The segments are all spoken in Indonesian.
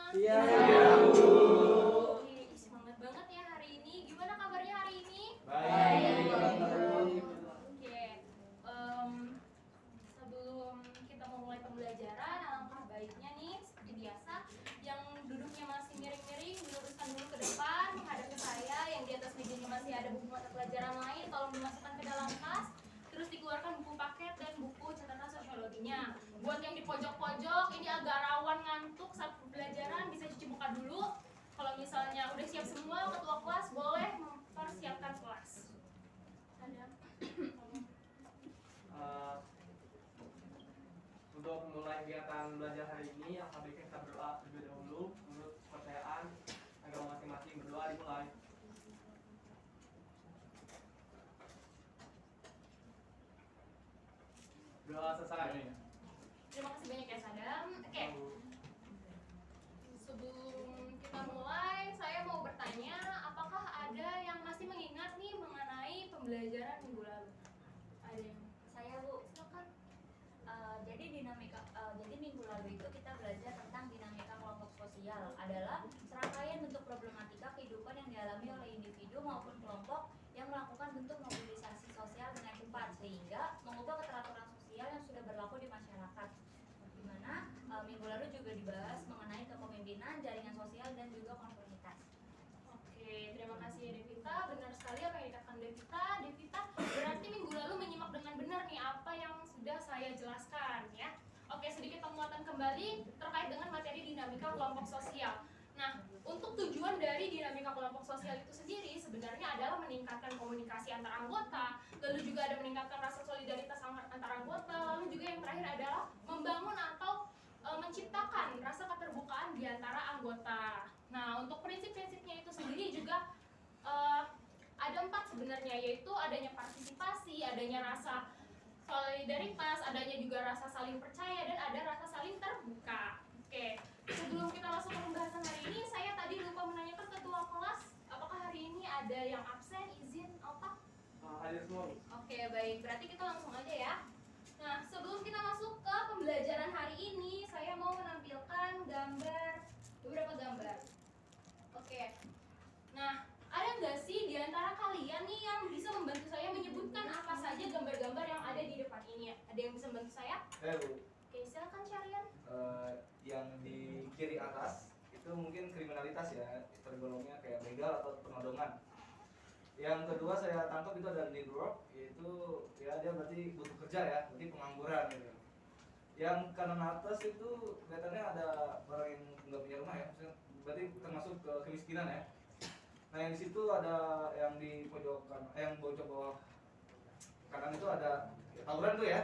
Iya. Oke, semangat banget ya hari ini. Gimana kabarnya hari ini? Baik. Oke, sebelum kita memulai pembelajaran, alangkah baiknya nih seperti biasa, yang duduknya masih miring-miring diluruskan dulu ke depan menghadap ke saya. Yang di atas mejanya masih ada buku mata pelajaran lain, tolong dimasukkan ke dalam tas. Terus dikeluarkan buku paket dan buku catatan sosiologinya. Buat yang di pojok-pojok ini agak rawan ngantuk saat pembelajaran, bisa cuci muka dulu. Kalau misalnya udah siap semua, ketua kelas boleh mempersiapkan kelas. Ada. Untuk memulai kegiatan belajar hari ini, yang baiknya kita berdoa terlebih dahulu menurut kepercayaan agama masing-masing. Berdoa dimulai. Doa selesai. Terima kasih banyak ya Sadam. Oke. Sebelum kita mulai, saya mau bertanya, apakah ada yang masih mengingat nih mengenai pembelajaran minggu lalu? Ada yang? Saya Bu, Silakan. Jadi minggu lalu itu kita belajar tentang dinamika kelompok sosial adalah serangkaian bentuk problematika kehidupan yang dialami oleh individu maupun kelompok yang melakukan bentuk mobilisasi sosial dengan cepat sehingga mengubah keteraturan sosial yang sudah berlaku di masyarakat. Di mana minggu lalu juga dibahas mengenai kepemimpinan, jaringan sosial dan juga konformitas. Oke, terima kasih ya Devita. Benar sekali apa yang dikatakan Devita. Devita berarti minggu lalu menyimak dengan benar nih apa yang sudah saya jelaskan ya. Oke, sedikit penguatan kembali terkait dengan materi dinamika kelompok sosial. Nah, untuk tujuan dari dinamika kelompok sosial itu sendiri sebenarnya adalah meningkatkan komunikasi antar anggota, lalu juga ada meningkatkan rasa solidaritas antar anggota, lalu juga yang terakhir adalah membangun atau menciptakan rasa keterbukaan di antara anggota. Nah, untuk prinsip-prinsipnya itu sendiri juga ada 4 sebenarnya, yaitu adanya partisipasi, adanya rasa solidaritas, adanya juga rasa saling percaya, dan ada rasa saling terbuka. Oke, sebelum kita masuk ke pembahasan hari ini, saya tadi lupa menanyakan ketua kelas, apakah hari ini ada yang absen, izin, apa? Hadir semua. Oke, baik, berarti kita langsung aja ya. Nah, sebelum kita masuk ke pembelajaran hari ini, saya mau menampilkan beberapa gambar. Oke, nah, ada nggak sih di antara kalian nih yang bisa membantu saya menyebutkan apa saja gambar-gambar yang ada di depan ini? Ada yang bisa membantu saya? Bu. Oke, silakan Syarian. Yang di kiri atas itu mungkin kriminalitas ya, tergolongnya kayak begal atau penodongan. Yang kedua saya tangkap itu ada need work, yaitu ya dia berarti butuh kerja ya, berarti pengangguran gitu. Yang kanan atas itu kelihatannya ada orang yang nggak punya rumah ya, berarti termasuk ke kemiskinan ya. Nah yang di situ ada yang di pojok yang pojok bawah kanan itu ada tawuran tuh ya.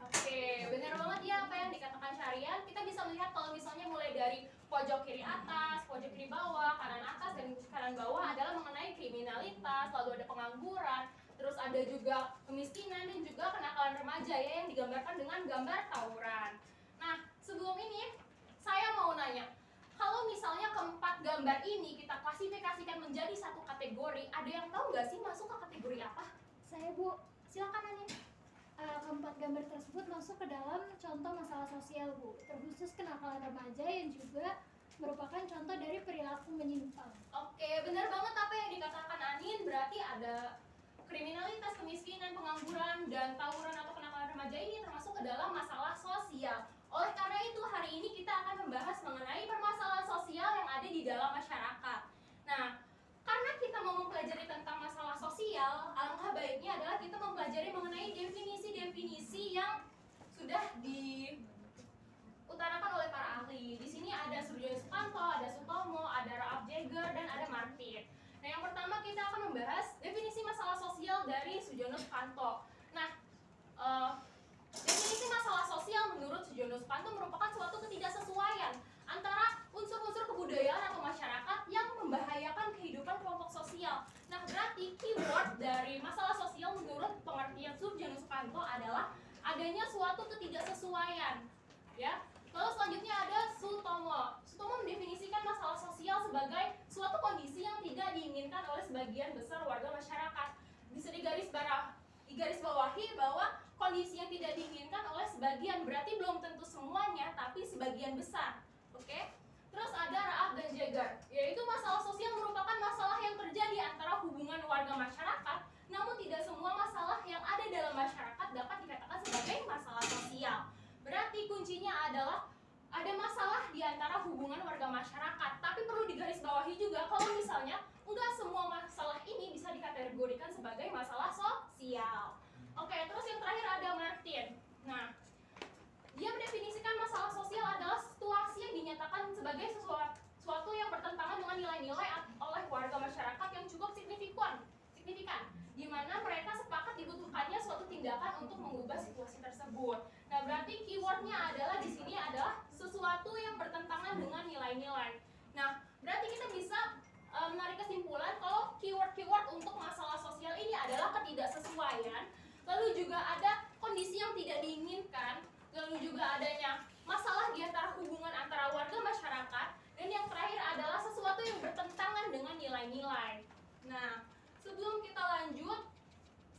Oke, benar banget ya apa yang dikatakan Syarian. Kita bisa melihat kalau misalnya mulai dari pojok kiri atas, pojok kiri bawah, kanan atas, dan kanan bawah adalah mengenai kriminalitas, lalu ada pengangguran, terus ada juga kemiskinan, dan juga kenakalan remaja ya yang digambarkan dengan gambar tawuran. Nah, sebelum ini saya mau nanya, kalau misalnya keempat gambar ini kita klasifikasikan menjadi satu kategori, ada yang tahu nggak sih masuk ke kategori apa? Saya Bu, Silakan Anin. keempat gambar tersebut masuk ke dalam contoh masalah sosial Bu, terkhusus kenakalan remaja yang juga merupakan contoh dari perilaku menyimpang. Oke, benar banget apa yang dikatakan Anin, berarti ada kriminalitas, kemiskinan, pengangguran, dan tawuran atau kenakalan remaja ini termasuk ke dalam masalah sosial. Oleh karena itu, hari ini kita akan membahas mengenai permasalahan sosial yang ada di dalam masyarakat. Nah, karena kita mau mempelajari tentang masalah sosial, alangkah baiknya adalah kita mempelajari mengenai definisi-definisi yang sudah diutarakan oleh para ahli. Di sini ada Surjono Sukanto, ada Sutomo, ada Ralph Jagger, dan ada Martin. Nah, yang pertama kita akan membahas definisi masalah sosial dari Surjono Sukanto. Nah, definisi masalah sosial menurut Surjono Sukanto merupakan suatu ketidaksesuaian antara unsur-unsur kebudayaan atau masyarakat yang membahayakan kehidupan kelompok sosial. Nah, berarti keyword dari masalah sosial menurut pengertian Surjono Sukanto adalah adanya suatu ketidaksesuaian. Ya. Lalu selanjutnya ada Sutomo. Sutomo mendefinisikan masalah sosial sebagai suatu kondisi yang tidak diinginkan oleh sebagian besar warga masyarakat. Bisa digarisbawahi bahwa kondisi yang tidak diinginkan oleh sebagian berarti belum tentu semuanya, tapi sebagian besar. dan jagar, yaitu masalah sosial merupakan masalah yang terjadi antara hubungan warga masyarakat, namun tidak semua masalah yang ada dalam masyarakat dapat dikatakan sebagai masalah sosial. Berarti kuncinya adalah ada masalah di antara hubungan warga masyarakat, tapi perlu digarisbawahi juga kalau misalnya enggak semua masalah ini bisa dikategorikan sebagai masalah sosial. Oke, terus yang terakhir ada Martin. Nah, dia mendefinisikan masalah sosial adalah situasi yang dinyatakan sebagai sesuatu yang bertentangan dengan nilai-nilai oleh warga masyarakat yang cukup signifikan, di mana mereka sepakat dibutuhkannya suatu tindakan untuk mengubah situasi tersebut. Nah, berarti keywordnya adalah di sini adalah sesuatu yang bertentangan dengan nilai-nilai. Nah, berarti kita bisa menarik kesimpulan kalau keyword-keyword untuk masalah sosial ini adalah ketidaksesuaian, lalu juga ada kondisi yang tidak diinginkan, lalu juga adanya masalah di antara hubungan antara warga masyarakat, dan yang terakhir adalah sesuatu yang bertentangan dengan nilai-nilai. Nah, sebelum kita lanjut,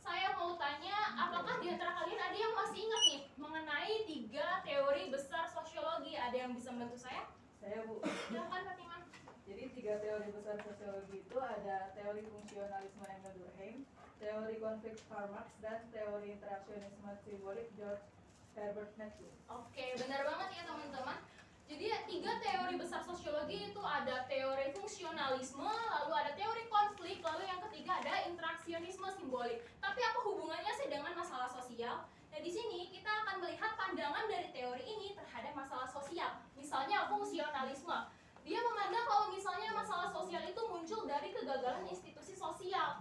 saya mau tanya, apakah di antara kalian ada yang masih ingat nih mengenai 3 teori besar sosiologi? Ada yang bisa membantu saya? Saya Bu. Silakan Fatima. Jadi 3 teori besar sosiologi itu ada teori fungsionalisme Emil Durkheim, teori konflik Karl Marx, dan teori interaksionisme simbolik George Herbert Mead. Oke, benar banget ya teman-teman. Jadi 3 teori besar sosiologi itu ada teori fungsionalisme, lalu ada teori konflik, lalu yang ketiga ada interaksionisme simbolik. Tapi apa hubungannya sih dengan masalah sosial? Nah, di sini kita akan melihat pandangan dari teori ini terhadap masalah sosial. Misalnya fungsionalisme. Dia memandang kalau misalnya masalah sosial itu muncul dari kegagalan institusi sosial,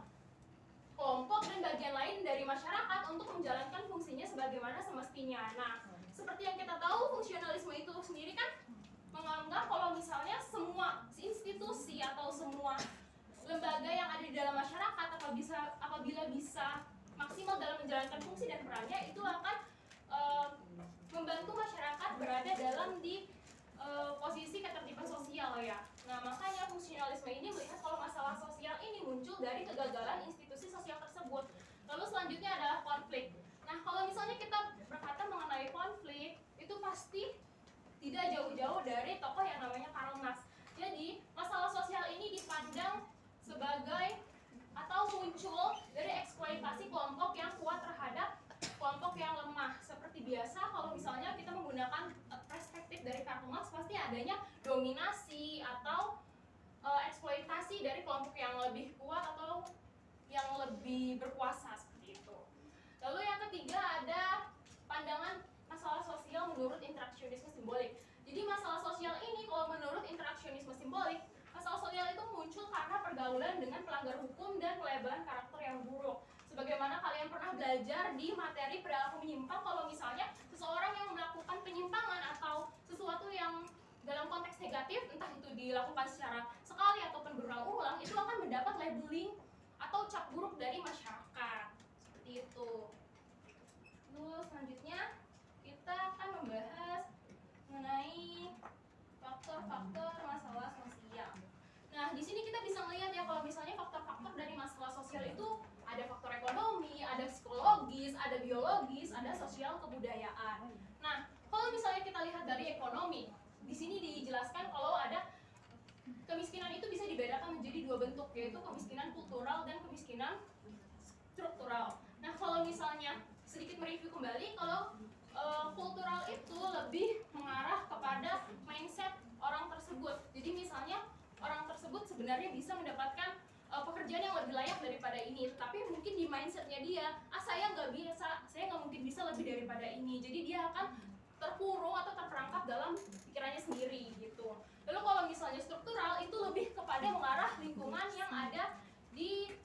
kelompok dan bagian lain dari masyarakat untuk menjalankan fungsinya sebagaimana semestinya. Nah, seperti yang kita tahu, fungsionalisme itu sendiri kan menganggap kalau misalnya semua institusi atau semua lembaga yang ada di dalam masyarakat apabila bisa maksimal dalam menjalankan fungsi dan perannya, itu akan membantu masyarakat berada dalam di posisi ketertiban sosial ya. Nah, makanya fungsionalisme ini melihat kalau masalah sosial ini muncul dari kegagalan institusi sosial tersebut. Lalu selanjutnya adalah konflik. Nah, kalau misalnya kita berkata mengenai konflik, itu pasti tidak jauh-jauh dari tokoh yang namanya Karl Marx. Jadi, masalah sosial ini dipandang sebagai atau muncul dari eksploitasi kelompok yang kuat terhadap kelompok yang lemah. Seperti biasa, kalau misalnya kita menggunakan perspektif dari Karl Marx, pasti adanya dominasi atau eksploitasi dari kelompok yang lebih kuat atau yang lebih berkuasa seperti itu. Lalu yang ketiga ada pandangan masalah sosial menurut interaksionisme simbolik. Jadi masalah sosial ini kalau menurut interaksionisme simbolik, masalah sosial itu muncul karena pergaulan dengan pelanggar hukum dan pelebaran karakter yang buruk. Sebagaimana kalian pernah belajar di materi perilaku menyimpang, kalau misalnya seseorang yang melakukan penyimpangan atau sesuatu yang dalam konteks negatif, entah itu dilakukan secara sekali ataupun berulang-ulang, itu akan mendapat labeling atau cap buruk dari masyarakat. Seperti itu. Lalu selanjutnya kita akan membahas mengenai faktor-faktor masalah sosial. Nah, di sini kita bisa melihat ya kalau misalnya faktor-faktor dari masalah sosial itu ada faktor ekonomi, ada psikologis, ada biologis, ada sosial kebudayaan. Nah, kalau misalnya kita lihat dari ekonomi, di sini dijelaskan kalau ada kemiskinan itu bisa dibedakan menjadi 2 bentuk, yaitu kemiskinan kultural dan kemiskinan struktural. Nah, kalau misalnya sedikit mereview kembali, kalau kultural itu lebih mengarah kepada mindset orang tersebut. Jadi misalnya orang tersebut sebenarnya bisa mendapatkan pekerjaan yang lebih layak daripada ini, tapi mungkin di mindsetnya dia, saya nggak mungkin bisa lebih daripada ini. Jadi dia akan terkurung atau terperangkap dalam pikirannya sendiri gitu. Lalu kalau misalnya struktural itu lebih kepada mengarah lingkungan yang ada di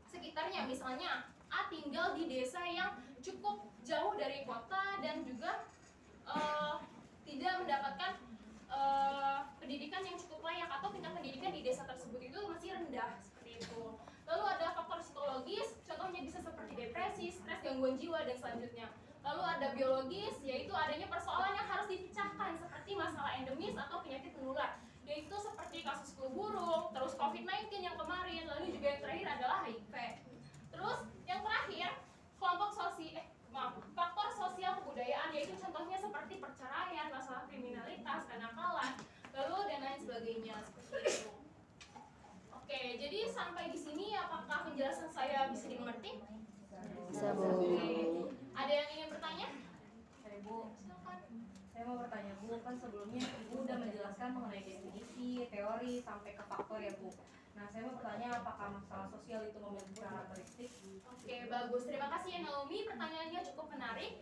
sekitarnya. Misalnya A tinggal di desa yang cukup jauh dari kota dan juga tidak mendapatkan pendidikan yang cukup layak atau tingkat pendidikan di desa tersebut itu masih rendah seperti itu. Lalu ada faktor psikologis, contohnya bisa seperti depresi, stres, gangguan jiwa dan selanjutnya. Lalu ada biologis, yaitu adanya persoalan yang harus dipecahkan seperti masalah endemis atau penyakit menular, yaitu seperti kasus flu burung, terus COVID-19 yang kemarin, lalu juga yang terakhir adalah HIV. Terus yang terakhir faktor sosial kebudayaan, yaitu contohnya seperti perceraian, masalah kriminalitas, kenakalan, lalu dan lain sebagainya. sosial seperti itu. Oke, jadi sampai di sini apakah penjelasan saya bisa dimengerti? Bisa, Bu. Oke. Ada yang ingin bertanya? Saya Bu, Silakan. saya mau bertanya Bu, kan sebelumnya Ibu udah menjelaskan mengenai definisi, teori, sampai ke faktor ya Bu. Nah, saya mau bertanya apakah masalah sosial itu memiliki karakteristik? Oke, bagus. Terima kasih ya Naomi. Pertanyaannya cukup menarik.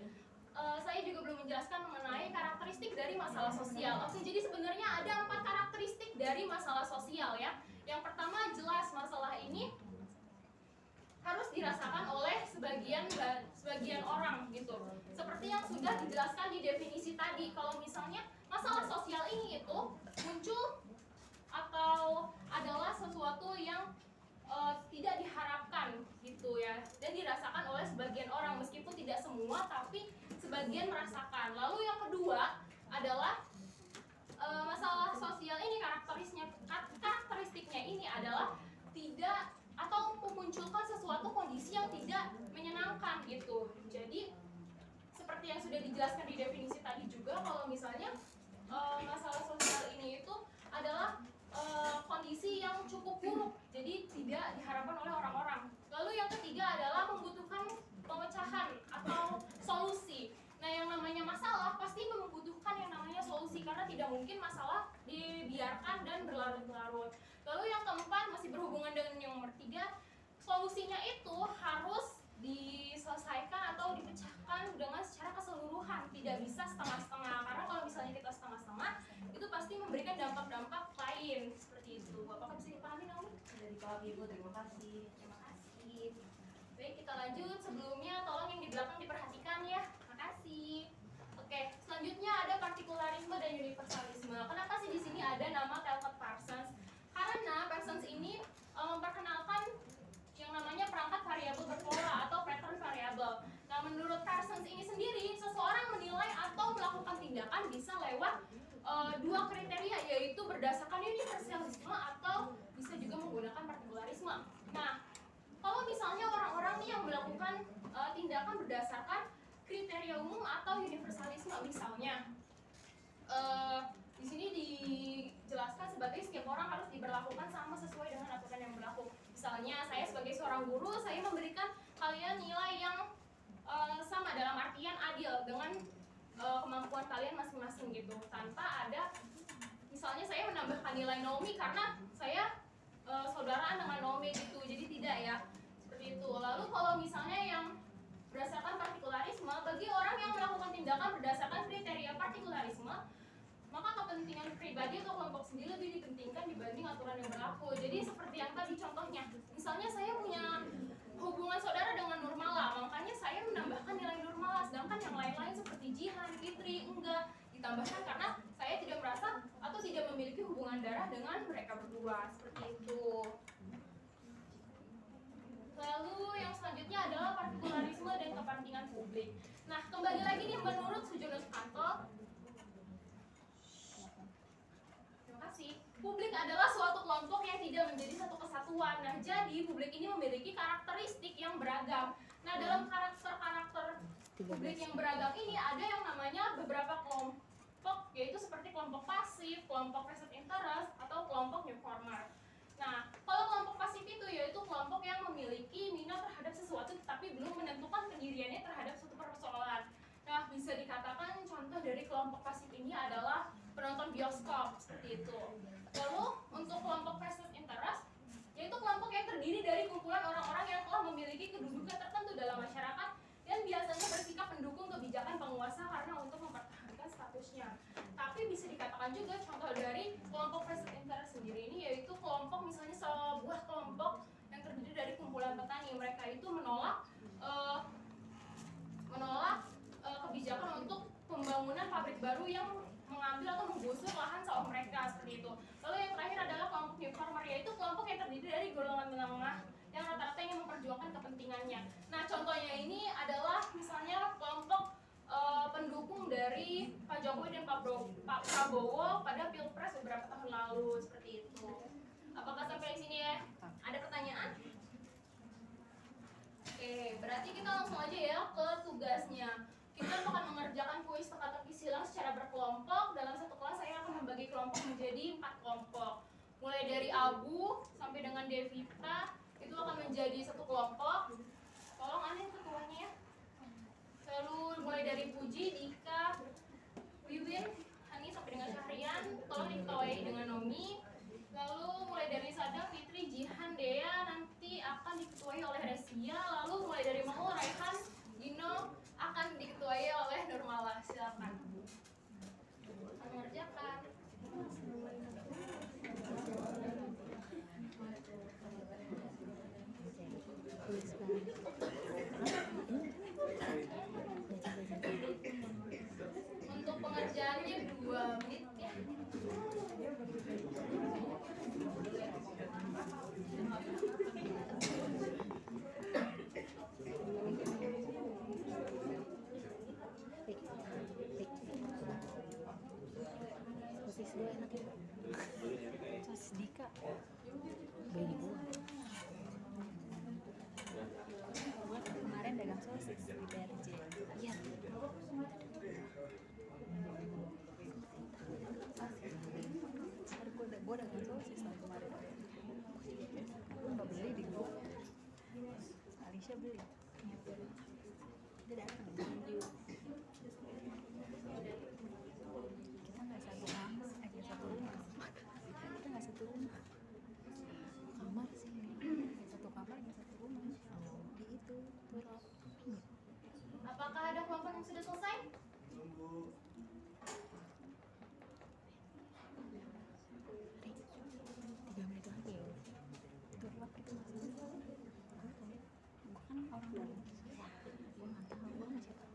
Saya juga belum menjelaskan mengenai karakteristik dari masalah sosial. Oke, jadi sebenarnya ada 4 karakteristik dari masalah sosial ya. Yang pertama, jelas masalah ini harus dirasakan oleh sebagian orang gitu. Seperti yang sudah dijelaskan di definisi tadi, kalau misalnya masalah sosial ini itu muncul atau adalah sesuatu yang tidak diharapkan gitu ya, dan dirasakan oleh sebagian orang meskipun tidak semua, tapi sebagian merasakan. Lalu yang kedua adalah masalah sosial ini karakteristiknya ini adalah tidak atau memunculkan sesuatu kondisi yang tidak menyenangkan gitu. Jadi seperti yang sudah dijelaskan di definisi tadi juga, kalau misalnya masalah sosial ini itu adalah kondisi yang cukup buruk, jadi tidak diharapkan oleh orang-orang. Lalu yang ketiga adalah membutuhkan pemecahan atau solusi. Nah, yang namanya masalah pasti membutuhkan yang namanya solusi, karena tidak mungkin masalah dibiarkan dan berlarut-larut. Lalu yang keempat, masih berhubungan dengan yang nomor 3, solusinya itu harus diselesaikan atau dipecahkan dengan secara keseluruhan, tidak bisa setengah-setengah, karena kalau misalnya kita setengah-setengah itu pasti memberikan dampak-dampak lain seperti itu. Apakah bisa dipahami Naomi? Sudah dipahami Bu, terima kasih. Terima kasih. Baik, kita lanjut. Sebelumnya tolong yang di belakang diperhatikan ya. Makasih. Oke, selanjutnya ada partikularisme dan universalisme. Kenapa sih di sini ada nama Talcott Parsons? Karena Parsons ini memperkenalkan yang namanya perangkat variabel berpola atau pattern variabel. Nah, menurut Parsons ini sendiri, seseorang menilai atau melakukan tindakan bisa lewat 2 kriteria, yaitu berdasarkan universalisme atau bisa juga menggunakan partikularisme. Nah, kalau misalnya orang-orang nih yang melakukan tindakan berdasarkan kriteria umum atau universalisme, misalnya di sini dijelaskan sebagai setiap orang harus diberlakukan sama sesuai dengan aturan yang berlaku. Misalnya saya sebagai seorang guru, saya memberikan kalian nilai yang sama dalam artian adil dengan kemampuan kalian masing-masing gitu, tanpa ada misalnya saya menambahkan nilai Naomi karena saya saudaraan dengan Naomi gitu, jadi tidak ya, seperti itu. Lalu kalau misalnya yang berdasarkan partikularisme, bagi orang yang melakukan tindakan berdasarkan kriteria partikularisme, maka kepentingan pribadi atau kelompok sendiri lebih dipentingkan dibanding aturan yang berlaku. Jadi seperti yang tadi contohnya, misalnya saya punya hubungan saudara dengan Nurmala, makanya saya menambahkan nilai Nurmala, sedangkan yang lain-lain seperti Jihan, Fitri, enggak ditambahkan karena saya tidak merasa atau tidak memiliki hubungan darah dengan mereka berdua, seperti itu. Lalu yang selanjutnya adalah partikularisme dan kepentingan publik. Nah, kembali lagi nih menurut Sujono Sukanto, publik adalah suatu kelompok yang tidak menjadi satu kesatuan. Nah, jadi publik ini memiliki karakteristik yang beragam. Nah, dalam karakter-karakter publik yang beragam ini ada yang namanya beberapa kelompok, yaitu seperti kelompok pasif, kelompok vested interest, atau kelompok newcomer. Nah, kalau kelompok pasif itu yaitu kelompok yang memiliki minat terhadap sesuatu tetapi belum menentukan pendiriannya terhadap suatu persoalan. Nah, bisa dikatakan contoh dari kelompok pasif ini adalah penonton bioskop, seperti itu. Lalu untuk kelompok vested interest, yaitu kelompok yang terdiri dari kumpulan orang-orang yang telah memiliki kedudukan tertentu dalam masyarakat dan biasanya bersikap mendukung kebijakan penguasa karena untuk mempertahankan statusnya. Tapi bisa dikatakan juga contoh dari kelompok vested interest sendiri ini yaitu kelompok, misalnya sebuah kelompok yang terdiri dari kumpulan petani, mereka itu menolak kebijakan untuk pembangunan pabrik baru yang mengambil atau menggusur lahan sawah mereka, seperti itu. Lalu yang terakhir adalah kelompok newcomer, yaitu kelompok yang terdiri dari golongan menengah yang rata-rata ingin memperjuangkan kepentingannya. Nah, contohnya ini adalah misalnya kelompok pendukung dari Pak Jokowi dan Pak Prabowo pada Pilpres beberapa tahun lalu, seperti itu. Apakah sampai di sini ya? Ada pertanyaan? Oke, berarti kita langsung aja ya ke tugasnya. Kita akan mengerjakan kuis teka-teki silang secara berkelompok. Dalam satu kelas saya akan membagi kelompok menjadi 4 kelompok. mulai dari Abu sampai dengan Devita itu akan menjadi satu kelompok. Tolong aneh ketuanya ya. Lalu mulai dari Puji, Dika, Wiwin, Hani sampai dengan Syahrian, tolong diketuai dengan Nomi. Lalu mulai dari Sadam, Fitri, Jihan, Dea nanti akan diketuai oleh Resia. Lalu mulai dari Maul, Raihan, Gino akan diketuai oleh Nurmala. Silakan. Mengerjakan. Untuk pengerjaannya 2 menit ya. Sosis dua enak ya. Sosis Dika. Beli di bawah. Kemarin dagang sosis di BRJ. Iya. Gue dagang sosis tahun kemarin. Gue nggak beli di gue. Alicia beli. Dia datang. Kita nggak satu kamar, nggak satu rumah. Kita nggak satu rumah. Kamar sih, satu kamar nggak satu rumah. Di itu turap. Apakah ada kelompok yang sudah selesai? Tunggu. 3 menit lagi ya. Turap itu masalah. Gue kan orang baru. Gue nggak tahu, gue masih tahu.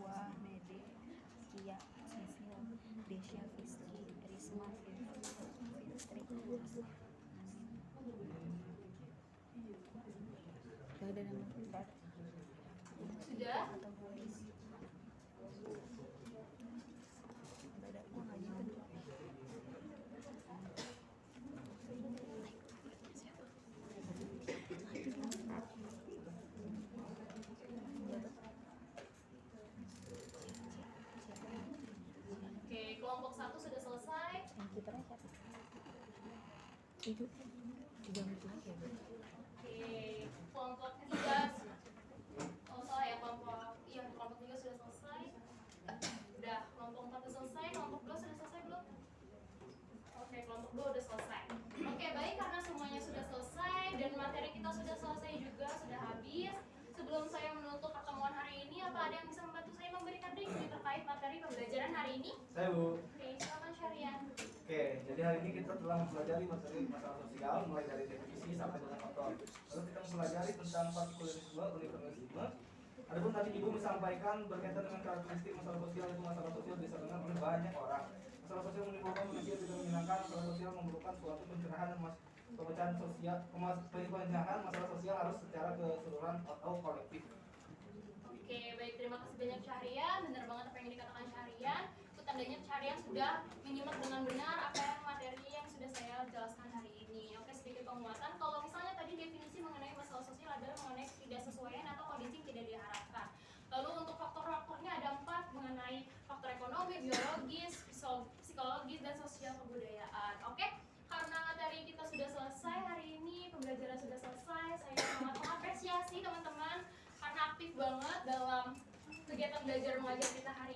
Wah, Mede, Kia, Sisil, Desya, Fiski, Risma, Fitri, gak ada nama Fitrat Sudah? atau Boris. Gak ada, gue gak gitu. Oke, kelompok 1 sudah selesai. Yang kipernya siapa? Itu 3 menit lagi ya, Bu? Oke, kelompok 3. Oh, salah ya, kelompok 3 sudah selesai. Udah, kelompok 4 sudah selesai, kelompok 2 sudah selesai belum? Oke, kelompok 2 udah selesai. Oke, baik, karena semuanya sudah selesai dan materi kita sudah selesai juga, sudah habis. Sebelum saya menutup pertemuan hari ini, apa ada yang bisa membantu saya memberikan review terkait materi pembelajaran hari ini? Saya Bu. Oke, silakan Syarian. Oke, jadi hari ini kita telah mempelajari materi masalah sosial mulai dari definisi sampai dengan faktor. Lalu kita mempelajari tentang partikularisme, universalisme. Adapun tadi Ibu menyampaikan berkaitan dengan karakteristik masalah sosial itu masalah sosial diserahkan oleh banyak orang. Masalah sosial menimbulkan manusia tidak menyenangkan, masalah sosial memerlukan suatu pencerahan dan pemecahan sosial. Pemecahan masalah sosial harus secara keseluruhan atau kolektif. Oke, baik, terima kasih banyak Syahrian. Benar banget apa yang dikatakan Syahrian. Itu tandanya Syahrian sudah menyimak dengan benar apa yang materi yang sudah saya jelaskan hari ini. Oke, sedikit penguatan. Kalau misalnya tadi definisi mengenai masalah sosial adalah mengenai ketidaksesuaian atau kondisi yang tidak diharapkan. Lalu untuk faktor-faktornya ada 4 mengenai faktor ekonomi, biologis, psikologis, dan sosial kebudayaan. Oke, karena materi kita sudah selesai hari ini, pembelajaran sudah selesai. Saya sangat mengapresiasi teman-teman karena aktif banget dalam kegiatan belajar mengajar kita hari